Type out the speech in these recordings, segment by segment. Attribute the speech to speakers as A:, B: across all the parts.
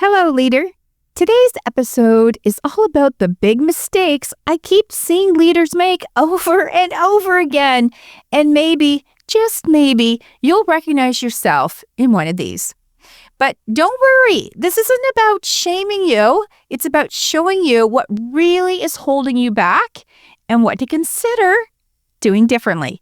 A: Hello, leader. Today's episode is all about the big mistakes I keep seeing leaders make over and over again. And maybe, just maybe, you'll recognize yourself in one of these. But don't worry, this isn't about shaming you. It's about showing you what really is holding you back and what to consider doing differently.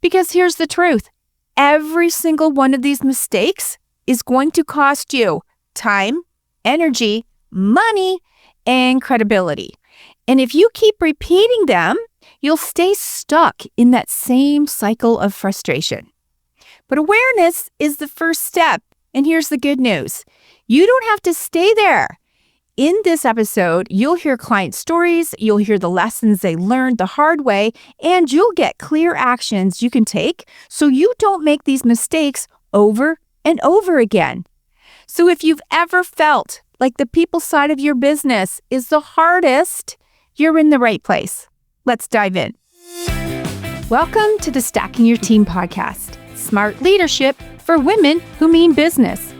A: Because here's the truth. Every single one of these mistakes is going to cost you time, energy, money, and credibility. And if you keep repeating them, you'll stay stuck in that same cycle of frustration. But awareness is the first step. And here's the good news. You don't have to stay there. In this episode, you'll hear client stories, you'll hear the lessons they learned the hard way, and you'll get clear actions you can take so you don't make these mistakes over and over again. So if you've ever felt like the people side of your business is the hardest, you're in the right place. Let's dive in. Welcome to the Stacking Your Team podcast, smart leadership for women who mean business.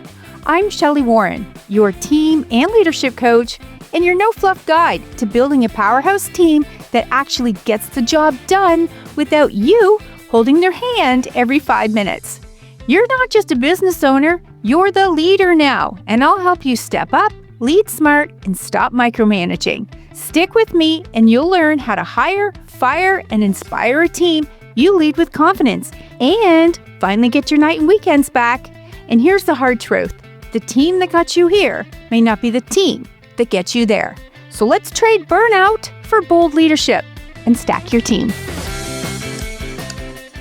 A: I'm Shelli Warren, your team and leadership coach, and your no-fluff guide to building a powerhouse team that actually gets the job done without you holding their hand every 5 minutes. You're not just a business owner, you're the leader now, and I'll help you step up, lead smart, and stop micromanaging. Stick with me and you'll learn how to hire, fire, and inspire a team you lead with confidence and finally get your night and weekends back. And here's the hard truth. The team that got you here may not be the team that gets you there. So let's trade burnout for bold leadership and stack your team.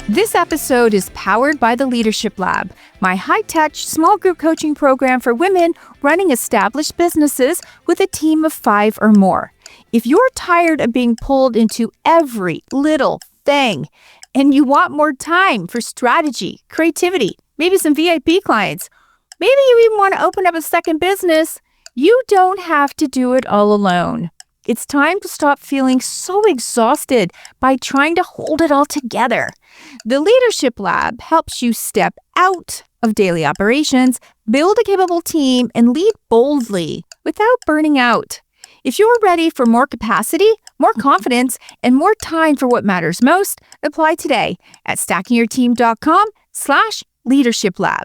A: This episode is powered by the Leadership Lab, my high-touch small group coaching program for women running established businesses with a team of 5 or more. If you're tired of being pulled into every little thing and you want more time for strategy, creativity, maybe some VIP clients, maybe you even want to open up a second business, you don't have to do it all alone. It's time to stop feeling so exhausted by trying to hold it all together. The Leadership Lab helps you step out of daily operations, build a capable team, and lead boldly without burning out. If you're ready for more capacity, more confidence, and more time for what matters most, apply today at stackingyourteam.com/leadershiplab.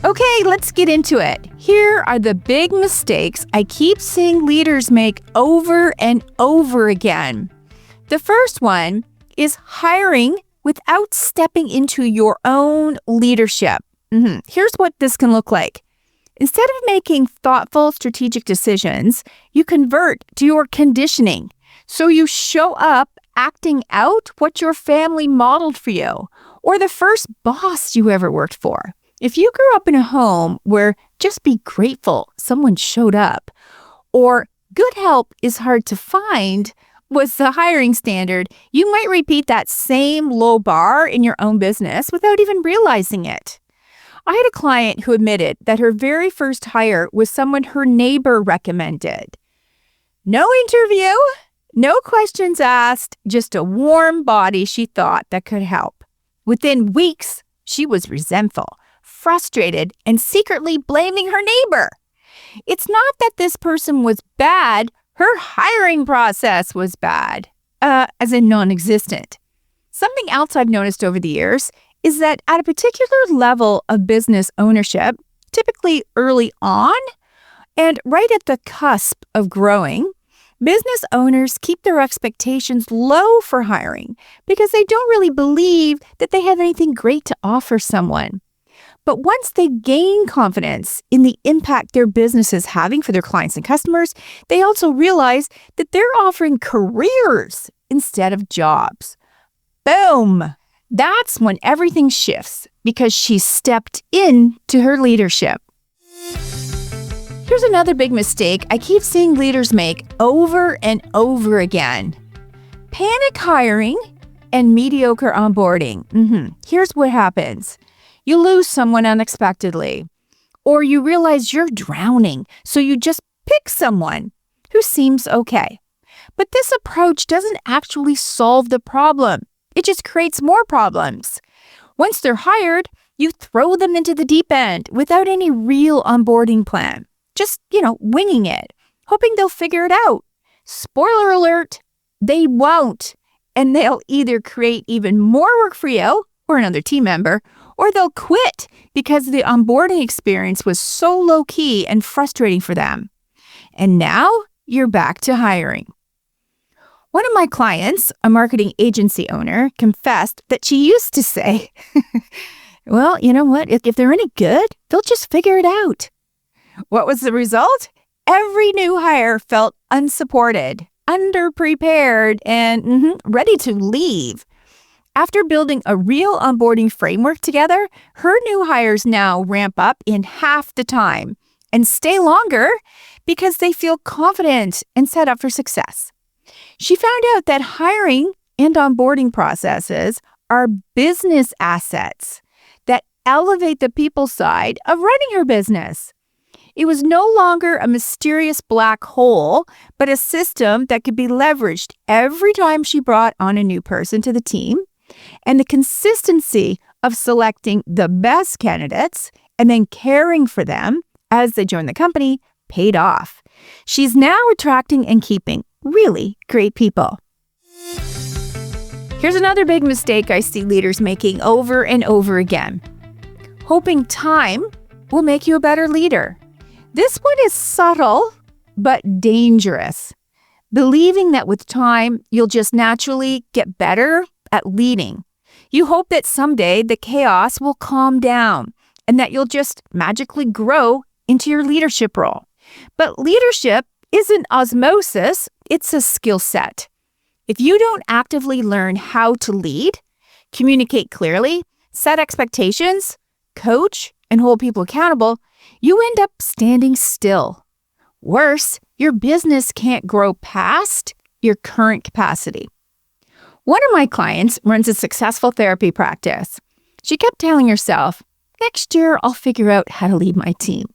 A: Okay, let's get into it. Here are the big mistakes I keep seeing leaders make over and over again. The first one is hiring without stepping into your own leadership. Here's what this can look like. Instead of making thoughtful, strategic decisions, you convert to your conditioning. So you show up acting out what your family modeled for you, or the first boss you ever worked for. If you grew up in a home where just be grateful someone showed up, or good help is hard to find was the hiring standard, you might repeat that same low bar in your own business without even realizing it. I had a client who admitted that her very first hire was someone her neighbor recommended. No interview, no questions asked, just a warm body she thought that could help. Within weeks, she was resentful, frustrated, and secretly blaming her neighbor. It's not that this person was bad, her hiring process was bad, as in non-existent. Something else I've noticed over the years is that at a particular level of business ownership, typically early on and right at the cusp of growing, business owners keep their expectations low for hiring because they don't really believe that they have anything great to offer someone. But once they gain confidence in the impact their business is having for their clients and customers, they also realize that they're offering careers instead of jobs. Boom! That's when everything shifts because she stepped into her leadership. Here's another big mistake I keep seeing leaders make over and over again. Panic hiring and mediocre onboarding. Here's what happens. You lose someone unexpectedly, or you realize you're drowning, so you just pick someone who seems okay. But this approach doesn't actually solve the problem. It just creates more problems. Once they're hired, You throw them into the deep end without any real onboarding plan. Just, winging it, hoping they'll figure it out. Spoiler alert, they won't. And they'll either create even more work for you or another team member, or they'll quit because the onboarding experience was so low-key and frustrating for them. And now you're back to hiring. One of my clients, a marketing agency owner, confessed that she used to say, well, you know what? If they're any good, they'll just figure it out. What was the result? Every new hire felt unsupported, underprepared, and ready to leave. After building a real onboarding framework together, her new hires now ramp up in half the time and stay longer because they feel confident and set up for success. She found out that hiring and onboarding processes are business assets that elevate the people side of running her business. It was no longer a mysterious black hole, but a system that could be leveraged every time she brought on a new person to the team. And the consistency of selecting the best candidates and then caring for them as they join the company paid off. She's now attracting and keeping really great people. Here's another big mistake I see leaders making over and over again. Hoping time will make you a better leader. This one is subtle, but dangerous. Believing that with time, you'll just naturally get better at leading. You hope that someday the chaos will calm down and that you'll just magically grow into your leadership role. But leadership isn't osmosis, it's a skill set. If you don't actively learn how to lead, communicate clearly, set expectations, coach, and hold people accountable, you end up standing still. Worse, your business can't grow past your current capacity. One of my clients runs a successful therapy practice. She kept telling herself, next year I'll figure out how to lead my team.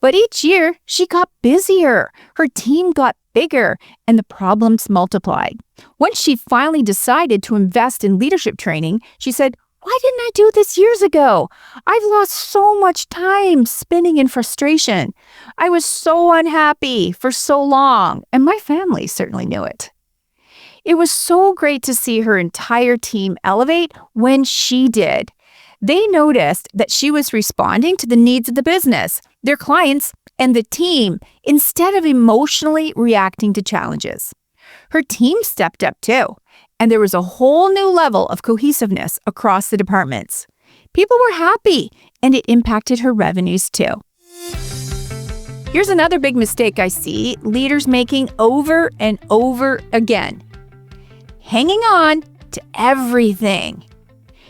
A: But each year she got busier, her team got bigger, and the problems multiplied. Once she finally decided to invest in leadership training, she said, why didn't I do this years ago? I've lost so much time spinning in frustration. I was so unhappy for so long, and my family certainly knew it. It was so great to see her entire team elevate when she did. They noticed that she was responding to the needs of the business, their clients, and the team instead of emotionally reacting to challenges. Her team stepped up too, and there was a whole new level of cohesiveness across the departments. People were happy, and it impacted her revenues too. Here's another big mistake I see leaders making over and over again. Hanging on to everything.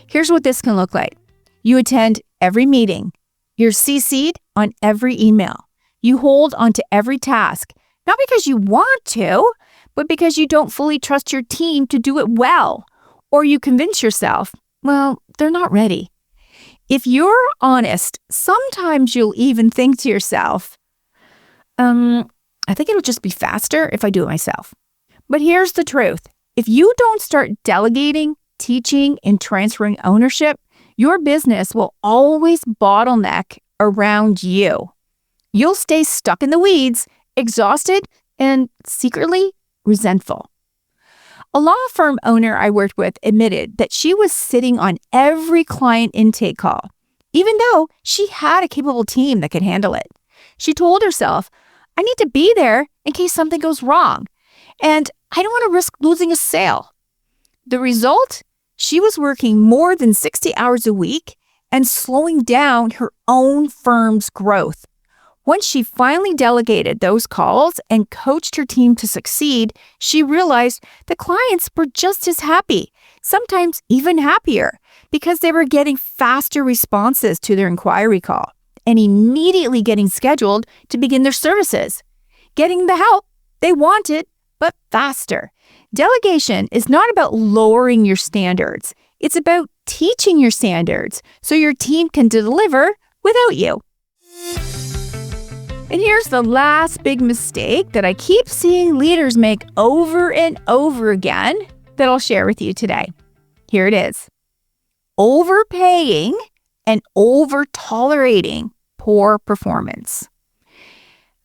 A: Here's what this can look like. You attend every meeting. You're CC'd on every email. You hold onto every task, not because you want to, but because you don't fully trust your team to do it well. Or you convince yourself, well, they're not ready. If you're honest, sometimes you'll even think to yourself, I think it'll just be faster if I do it myself. But here's the truth. If you don't start delegating, teaching, and transferring ownership, your business will always bottleneck around you. You'll stay stuck in the weeds, exhausted, and secretly resentful. A law firm owner I worked with admitted that she was sitting on every client intake call, even though she had a capable team that could handle it. She told herself, I need to be there in case something goes wrong, and I don't want to risk losing a sale. The result? She was working more than 60 hours a week and slowing down her own firm's growth. Once she finally delegated those calls and coached her team to succeed, she realized the clients were just as happy, sometimes even happier, because they were getting faster responses to their inquiry call and immediately getting scheduled to begin their services, getting the help they wanted, but faster. Delegation is not about lowering your standards. It's about teaching your standards so your team can deliver without you. And here's the last big mistake that I keep seeing leaders make over and over again that I'll share with you today. Here it is. Overpaying and over-tolerating poor performance.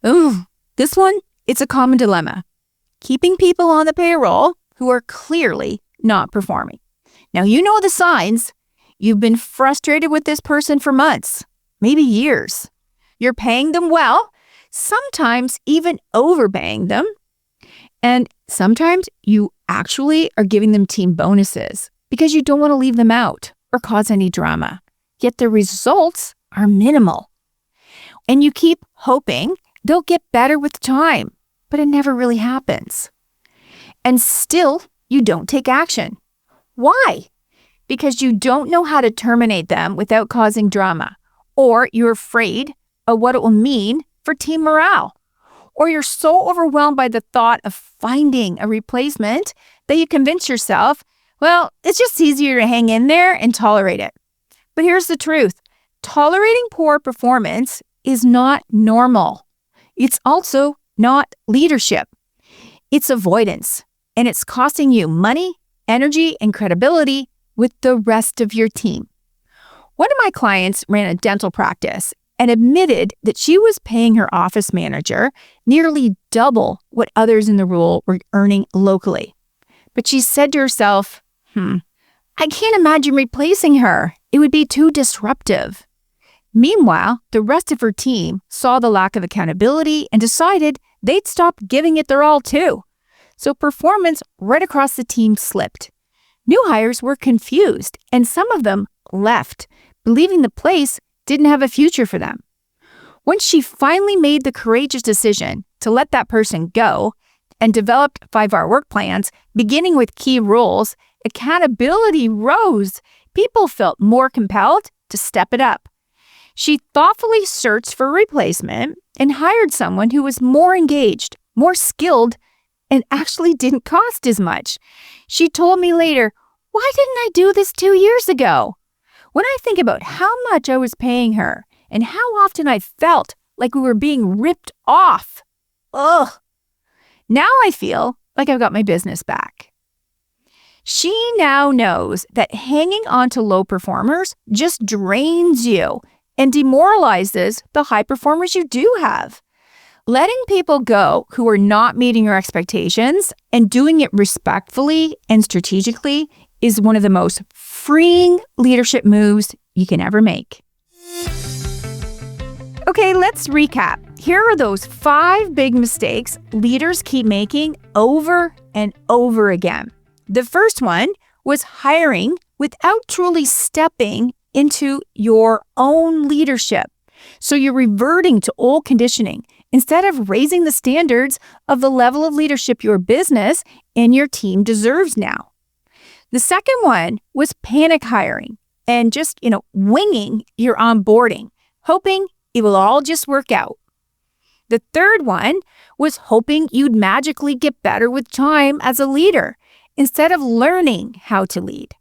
A: Ooh, this one, it's a common dilemma. Keeping people on the payroll who are clearly not performing. Now, you know the signs. You've been frustrated with this person for months, maybe years. You're paying them well, sometimes even overpaying them. And sometimes you actually are giving them team bonuses because you don't want to leave them out or cause any drama. Yet the results are minimal. And you keep hoping they'll get better with time, but it never really happens. And still, you don't take action. Why? Because you don't know how to terminate them without causing drama, or you're afraid of what it will mean for team morale, or you're so overwhelmed by the thought of finding a replacement that you convince yourself, well, it's just easier to hang in there and tolerate it. But here's the truth. Tolerating poor performance is not normal. It's also not leadership. It's avoidance, and it's costing you money, energy, and credibility with the rest of your team. One of my clients ran a dental practice and admitted that she was paying her office manager nearly double what others in the role were earning locally. But she said to herself, I can't imagine replacing her. It would be too disruptive. Meanwhile, the rest of her team saw the lack of accountability and decided they'd stop giving it their all too. So performance right across the team slipped. New hires were confused, and some of them left, believing the place didn't have a future for them. Once she finally made the courageous decision to let that person go and developed 5-hour work plans, beginning with key roles, accountability rose. People felt more compelled to step it up. She thoughtfully searched for a replacement and hired someone who was more engaged, more skilled, and actually didn't cost as much. She told me later, "Why didn't I do this 2 years ago?" When I think about how much I was paying her and how often I felt like we were being ripped off, now I feel like I've got my business back. She now knows that hanging on to low performers just drains you and demoralizes the high performers you do have. Letting people go who are not meeting your expectations and doing it respectfully and strategically is one of the most freeing leadership moves you can ever make. Okay, let's recap. Here are those 5 big mistakes leaders keep making over and over again. The first one was hiring without truly stepping into your own leadership. So you're reverting to old conditioning instead of raising the standards of the level of leadership your business and your team deserves now. The second one was panic hiring and just, winging your onboarding, hoping it will all just work out. The third one was hoping you'd magically get better with time as a leader instead of learning how to lead.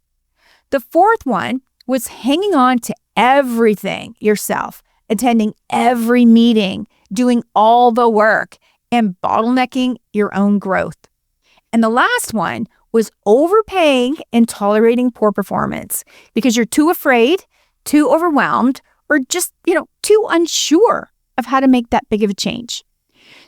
A: The fourth one was hanging on to everything yourself, attending every meeting, doing all the work, and bottlenecking your own growth. And the last one was overpaying and tolerating poor performance because you're too afraid, too overwhelmed, or just, too unsure of how to make that big of a change.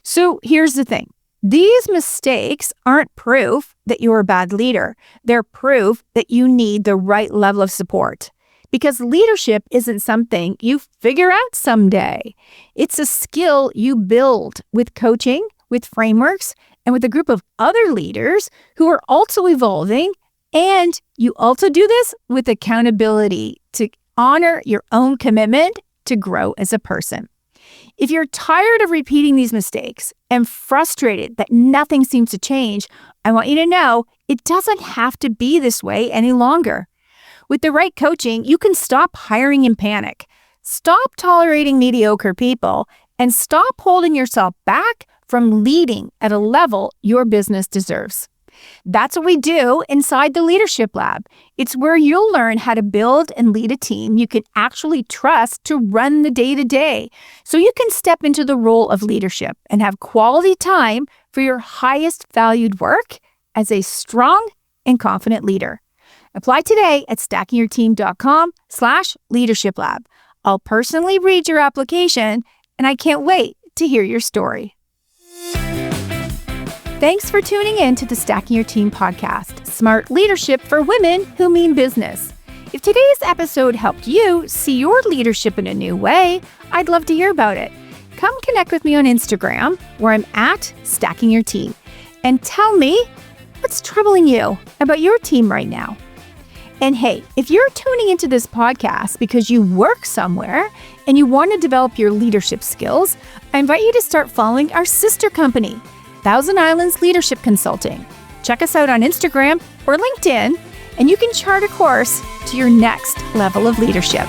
A: So here's the thing. These mistakes aren't proof that you're a bad leader. They're proof that you need the right level of support. Because leadership isn't something you figure out someday. It's a skill you build with coaching, with frameworks, and with a group of other leaders who are also evolving. And you also do this with accountability to honor your own commitment to grow as a person. If you're tired of repeating these mistakes and frustrated that nothing seems to change, I want you to know it doesn't have to be this way any longer. With the right coaching, you can stop hiring in panic, stop tolerating mediocre people, and stop holding yourself back from leading at a level your business deserves. That's what we do inside the Leadership Lab. It's where you'll learn how to build and lead a team you can actually trust to run the day-to-day, so you can step into the role of leadership and have quality time for your highest valued work as a strong and confident leader. Apply today at stackingyourteam.com/leadership lab. I'll personally read your application, and I can't wait to hear your story. Thanks for tuning in to the Stacking Your Team podcast, smart leadership for women who mean business. If today's episode helped you see your leadership in a new way, I'd love to hear about it. Come connect with me on Instagram, where I'm at Stacking Your Team, and tell me what's troubling you about your team right now. And hey, if you're tuning into this podcast because you work somewhere and you want to develop your leadership skills, I invite you to start following our sister company, Thousand Islands Leadership Consulting. Check us out on Instagram or LinkedIn, and you can chart a course to your next level of leadership.